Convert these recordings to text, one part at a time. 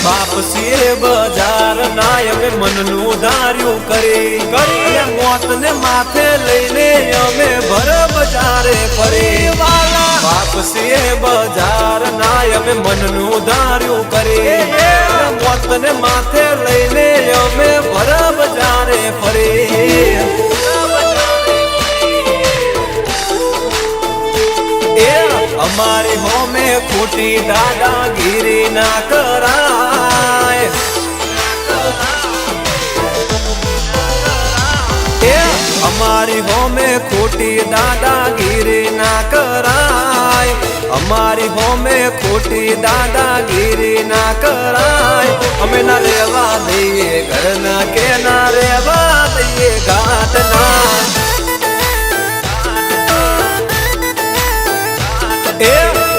બાપસીએ બજાર નાય અમે મનનું ધાર્યું કરી મોત ને માથે લઈને અમે ભર બજારે ફરી બાપસીએ બજાર નાય અમે મનનું ધાર્યું કરી મોત ને માથે લઈને અમે ભર બજારે ફરી અમારી હોમે ખોટી દાદાગીરી ના કરાય અમારી હોમે ખોટી દાદાગીરી ના કરાય અમારી હોમે ખોટી દાદાગીરી ના કરાય અમે ના રેવા દઈએ ઘરના કે ના રેવા દઈએ ઘાટના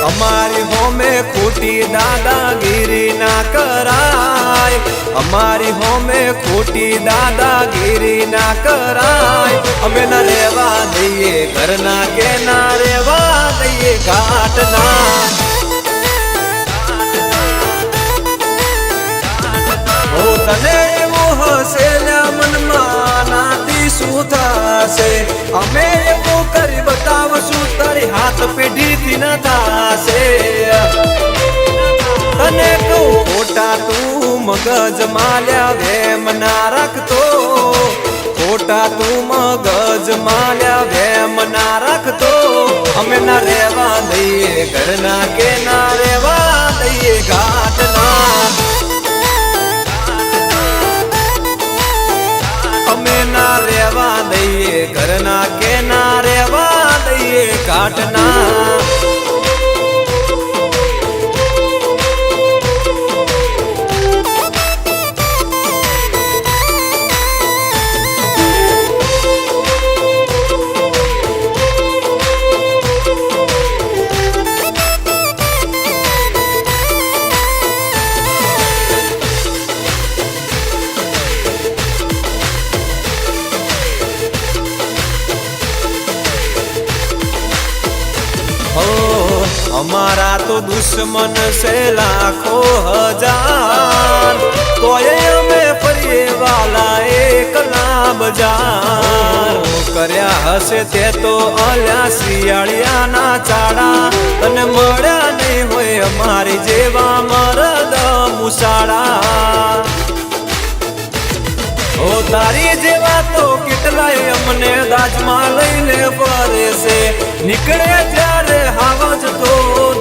અમારી હોમે ખોટી દાદાગીરી ના કરાય અમારી હોમે ખોટી દાદાગીરી ના કરાય અમે ના રેવા દઈએ ઘરના કે ના રેવા દઈએ ઘાટના ઓ તને એવું હશે મનમાં નાતી શું થશે અમે એવું કરી બતાવશું તારી હાથ પેઢીથી ન થાશે તને કહું ખોટા તું મગજ માલ્યા વેમ ના રાખતો ખોટા તું મગજ માલ્યા વેમ ના રાખતો અમે ના રેવા દઈએ ઘરના કે ના રેવા દઈએ ઘાટના અમે ના રેવા દઈએ ઘરના કે ના રેવા દઈએ ઘાટના हमारा तो दुश्मन से लाखों हजार तो ये हमें परिये वाला एक लाभ जार कर्या हसे ते तो अल्या सियाळिया ना चाड़ा तने मळ्या नहीं होय अमारी जेवा मरद मुसाड़ा ओ तारी जेवा तो કેટલાય અમને દાજમાં લઈને ફરે છે નીકળે જ્યારે હાવજ તો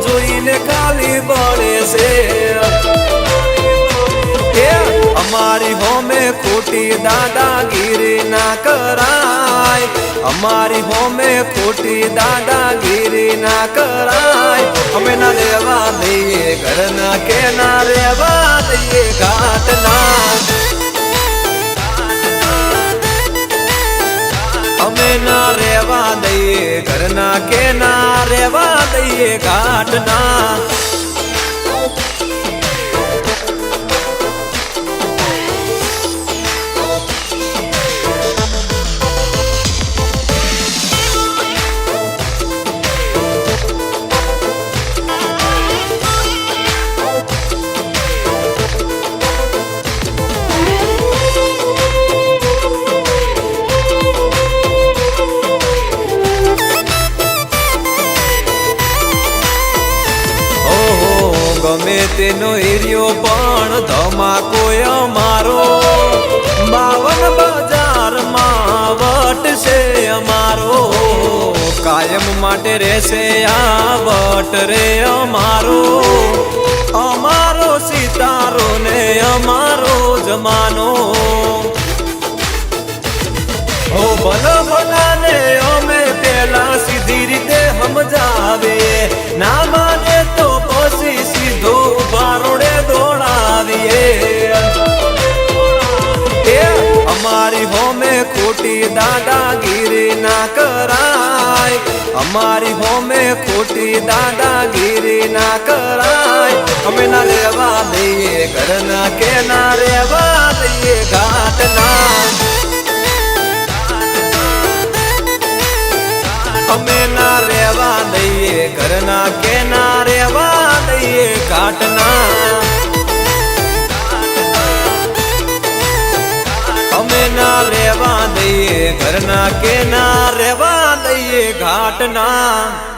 જોઈને ખાલી બળે છે અમારી હોમે ખોટી દાદાગીરી ના કરાય અમારી હોમે ખોટી દાદાગીરી ના કરાય અમે ના રેવા દઈએ ઘરના કે ના રેવા દઈએ ઘાટના અમે ના રેવા દઈએ ઘરના કે ના રેવા દઈએ ઘાટના ગમે તેનો એરિયો પણ ધમાકો અમારો 52 બજારમાં વટશે અમારો કાયમ માટે રહેશે આ વટ રે અમારો અમારો સિતારો ને અમારો જમાનો ઓ ભલો ભલાને અમે પેલા સીધી રીતે સમજાવે ના માને તો પછી સીધો બારોડે દોડાવીએ દાદાગીરી ના કરાય, અમારી હોમે ખોટી દાદાગીરી ના કરાય. અમે ના રેવા દઈએ ઘરના કે ના રેવા દઈએ ઘાટના, અમે ના રેવા દઈએ ઘરના કે ના રેવા દઈએ ઘાટના, અમે ના રેવા દઈએ ઘરના કે ના રેવા દઈએ ઘાટના.